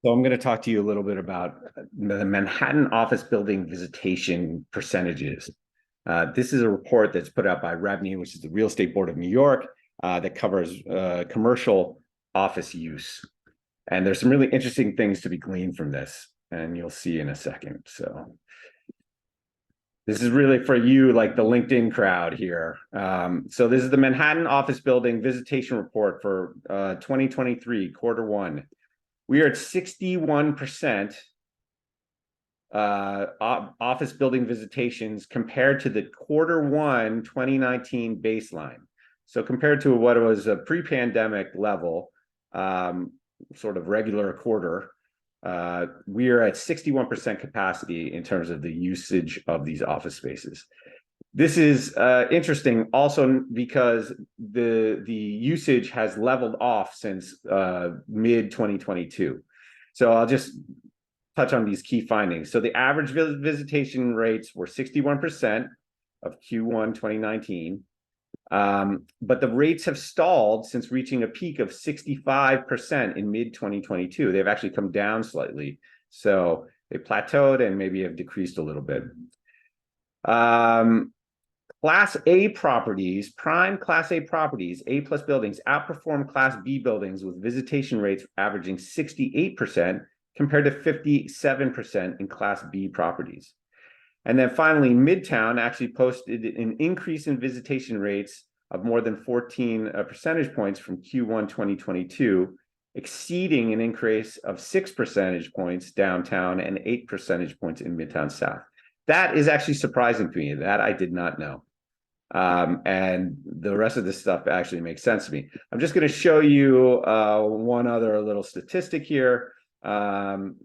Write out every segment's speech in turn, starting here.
So I'm going to talk to you a little bit about the Manhattan office building visitation percentages. This is a report that's put out by REBNY, which is the Real Estate Board of New York, that covers commercial office use. And there's some really interesting things to be gleaned from this, and you'll see in a second. So this is really for you, like the LinkedIn crowd here. So this is the Manhattan office building visitation report for 2023, quarter one. We are at 61% office building visitations compared to the quarter one 2019 baseline. So compared to what was a pre-pandemic level, sort of regular quarter, we are at 61% capacity in terms of the usage of these office spaces. This is interesting also because the usage has leveled off since mid 2022. So I'll just touch on these key findings. So the average visitation rates were 61% of Q1 2019, but the rates have stalled since reaching a peak of 65% in mid 2022. They've actually come down slightly. So they plateaued and maybe have decreased a little bit. Class A properties, prime Class A properties, A plus buildings outperform Class B buildings with visitation rates averaging 68% compared to 57% in Class B properties. And then finally, Midtown actually posted an increase in visitation rates of more than 14 percentage points from Q1 2022, exceeding an increase of 6 percentage points downtown and 8 percentage points in Midtown South. That is actually surprising to me. That I did not know. And the rest of this stuff actually makes sense to me. I'm just going to show you one other little statistic here. And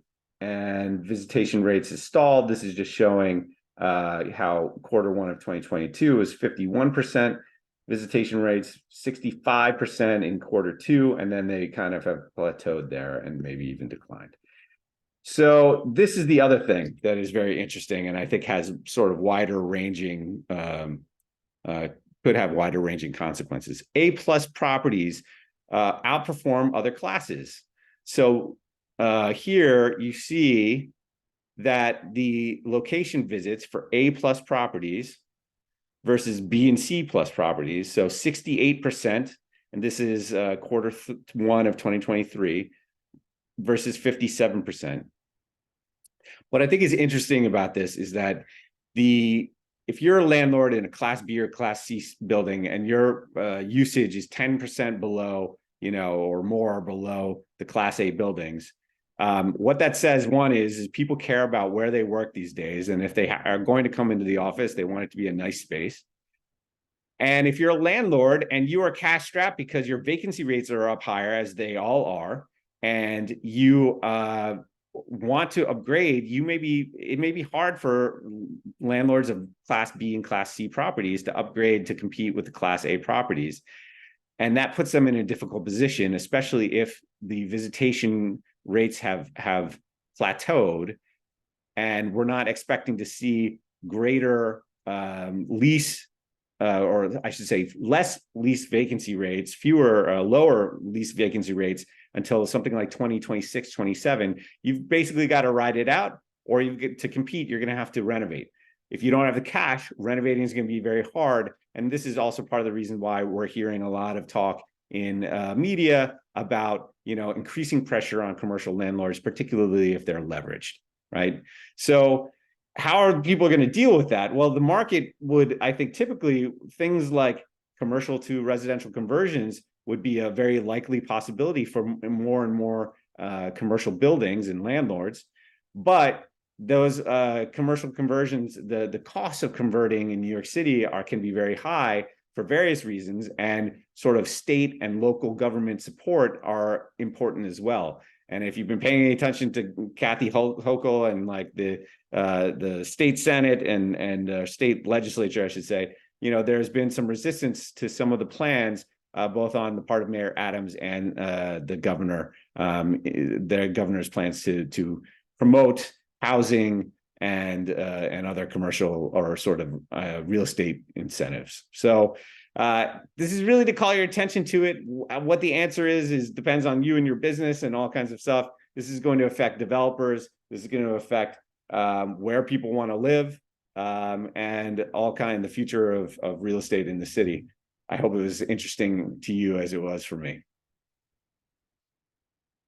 visitation rates is stalled. This is just showing how quarter one of 2022 is 51% visitation rates, 65% in quarter two, and then they kind of have plateaued there and maybe even declined. So this is the other thing that is very interesting, and I think has sort of wider ranging, could have wider ranging consequences. A plus properties outperform other classes. So here you see that the location visits for A plus properties versus B and C plus properties. So 68%, and this is quarter one of 2023 versus 57%. What I think is interesting about this is that if you're a landlord in a Class B or Class C building and your usage is 10% below, or more below the Class A buildings, what that says, one is people care about where they work these days. And if they are going to come into the office, they want it to be a nice space. And if you're a landlord and you are cash strapped because your vacancy rates are up higher, as they all are, and you want to upgrade, it may be hard for landlords of Class B and Class C properties to upgrade to compete with the Class A properties. And that puts them in a difficult position, especially if the visitation rates have plateaued and we're not expecting to see greater lease, or I should say less lease vacancy rates, lower lease vacancy rates until something like 2026, 27. You've basically got to ride it out, or you get to compete, you're going to have to renovate. If you don't have the cash, renovating is going to be very hard. And this is also part of the reason why we're hearing a lot of talk in media about, increasing pressure on commercial landlords, particularly if they're leveraged, right? So how are people going to deal with that? Well, the market would, I think, typically things like commercial to residential conversions would be a very likely possibility for more and more commercial buildings and landlords. But those commercial conversions, the costs of converting in New York City can be very high for various reasons, and sort of state and local government support are important as well. And if you've been paying any attention to Kathy Hochul and like the state Senate and state legislature, I should say, there's been some resistance to some of the plans, both on the part of Mayor Adams and the governor's plans to promote housing and other commercial or sort of real estate incentives. So this is really to call your attention to it. What the answer is depends on you and your business and all kinds of stuff. This is going to affect developers. This is going to affect where people want to live, and all kind of the future of real estate in the city. I hope it was interesting to you as it was for me.